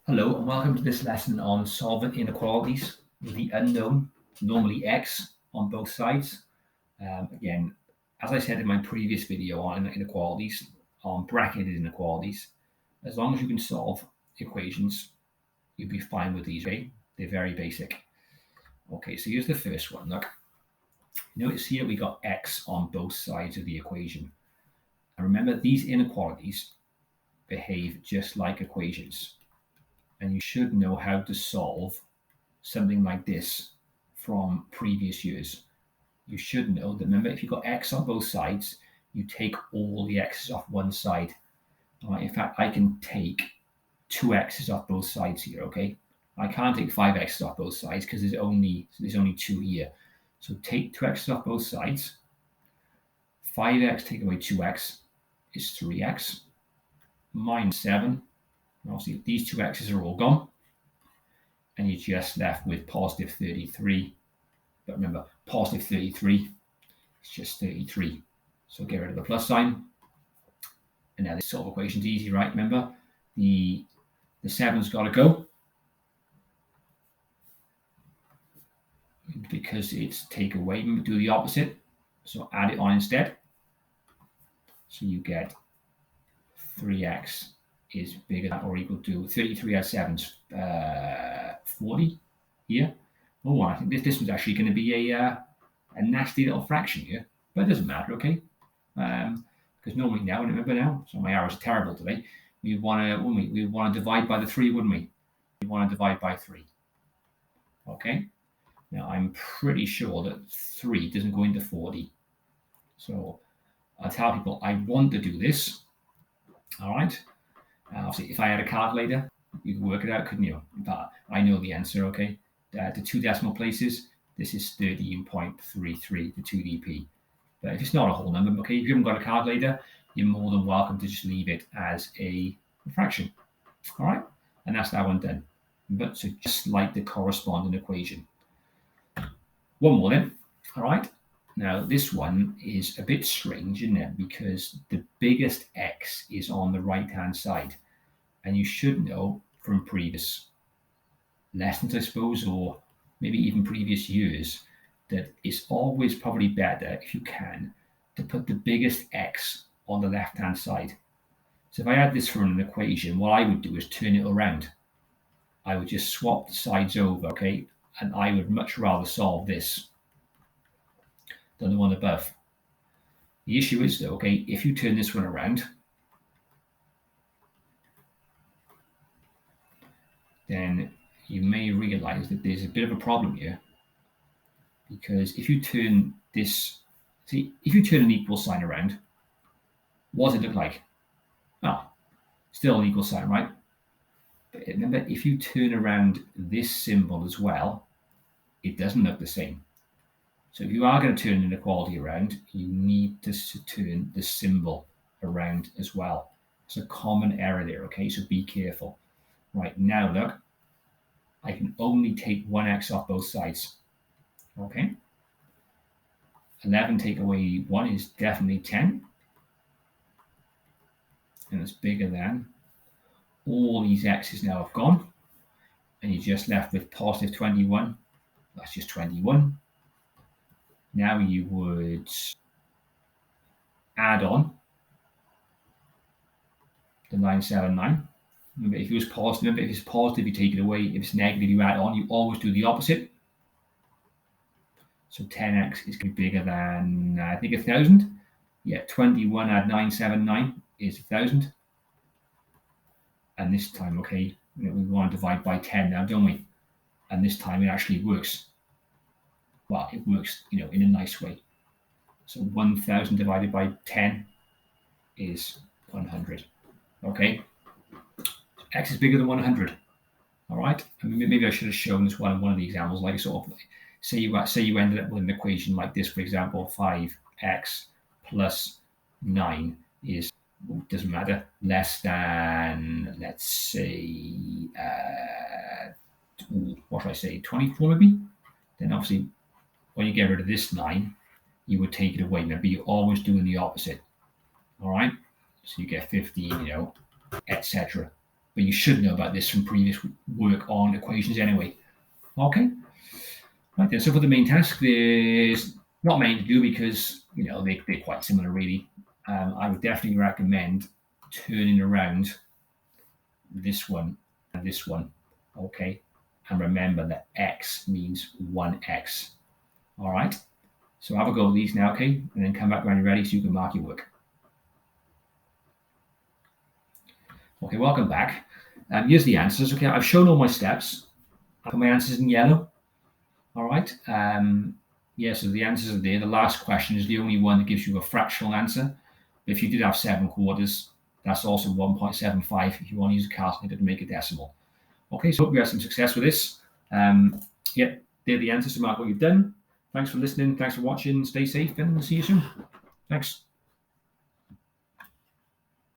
Hello and welcome to this lesson on solving inequalities with the unknown, normally x, on both sides. Again, as I said in my previous video on inequalities, on bracketed inequalities, as long as you can solve equations, you'll be fine with these, okay? They're very basic. Okay, so here's the first one. Look, notice here we got x on both sides of the equation. And remember, these inequalities behave just like equations. And you should know how to solve something like this from previous years. You should know that, remember, if you've got x on both sides, you take all the x's off one side. All right, in fact, I can take two x's off both sides here, okay? I can't take five x's off both sides because there's only two here. So take two x's off both sides. 5x take away 2x is 3x minus 7. Obviously, these two x's are all gone. And you're just left with positive 33. But remember, positive 33 is just 33. So get rid of the plus sign. And now this solve equation's easy, right? Remember, the 7's got to go because it's take away. Do the opposite. So add it on instead. So you get 3x is bigger than or equal to 33 add 7's 40 here. Oh, I think this one's actually going to be a nasty little fraction here, but it doesn't matter, okay? Because normally now, remember now, so my arrows are terrible today. We want to divide by the 3, wouldn't we? We want to divide by 3. Okay. Now I'm pretty sure that 3 doesn't go into 40. So I'll tell people I want to do this. All right. Obviously, if I had a calculator, you could work it out, couldn't you? But I know the answer, okay? The two decimal places, this is 13.33, the 2dp. But if it's not a whole number, okay, if you haven't got a calculator, you're more than welcome to just leave it as a fraction. All right? And that's that one done. But so just like the corresponding equation. One more then. All right? Now, this one is a bit strange, isn't it? Because the biggest x is on the right-hand side. And you should know from previous lessons, I suppose, or maybe even previous years, that it's always probably better, if you can, to put the biggest x on the left-hand side. So if I had this for an equation, what I would do is turn it around. I would just swap the sides over, okay? And I would much rather solve this than the one above. The issue is, though, okay, if you turn this one around, then you may realize that there's a bit of a problem here. Because if you turn this, if you turn an equal sign around, what does it look like? Oh, still an equal sign, right? But remember, if you turn around this symbol as well, it doesn't look the same. So if you are going to turn an inequality around, you need to turn the symbol around as well. It's a common error there, okay? So be careful. Right, now look, I can only take one x off both sides. Okay. 11 take away 1 is definitely 10. And it's bigger than. All these x's now have gone. And you're just left with positive 21. That's just 21. Now you would add on the 979. Remember, if it's positive, you take it away. If it's negative, you add on. You always do the opposite. So 10x is going to be bigger than, I think, 1,000. Yeah, 21 add 979 is 1,000. And this time, okay, we want to divide by 10 now, don't we? And this time it actually works. Well, it works, in a nice way. So 1,000 divided by 10 is 100. Okay? X is bigger than 100. All right? Maybe I should have shown this one in one of the examples, like sort of, say you ended up with an equation like this, for example, 5x plus 9 is, doesn't matter, less than, let's say, what should I say, 24 maybe? Then obviously, when you get rid of this 9, you would take it away. Remember, you're always doing the opposite. All right? So you get 15, etc. but you should know about this from previous work on equations anyway. Okay. Right then, so for the main task, there's not many to do because they're quite similar really. I would definitely recommend turning around this one and this one. Okay, and remember that x means 1x. All right, so have a go at these now, okay, and then come back when you're ready so you can mark your work. Okay, welcome back. Here's the answers. Okay, I've shown all my steps. I've got my answers in yellow. All right. Yeah, so the answers are there. The last question is the only one that gives you a fractional answer. If you did have 7/4, that's also 1.75 if you want to use a calculator to make a decimal. Okay, so hope you have some success with this. Yeah, they're the answers to mark what you've done. Thanks for listening. Thanks for watching. Stay safe and see you soon. Thanks.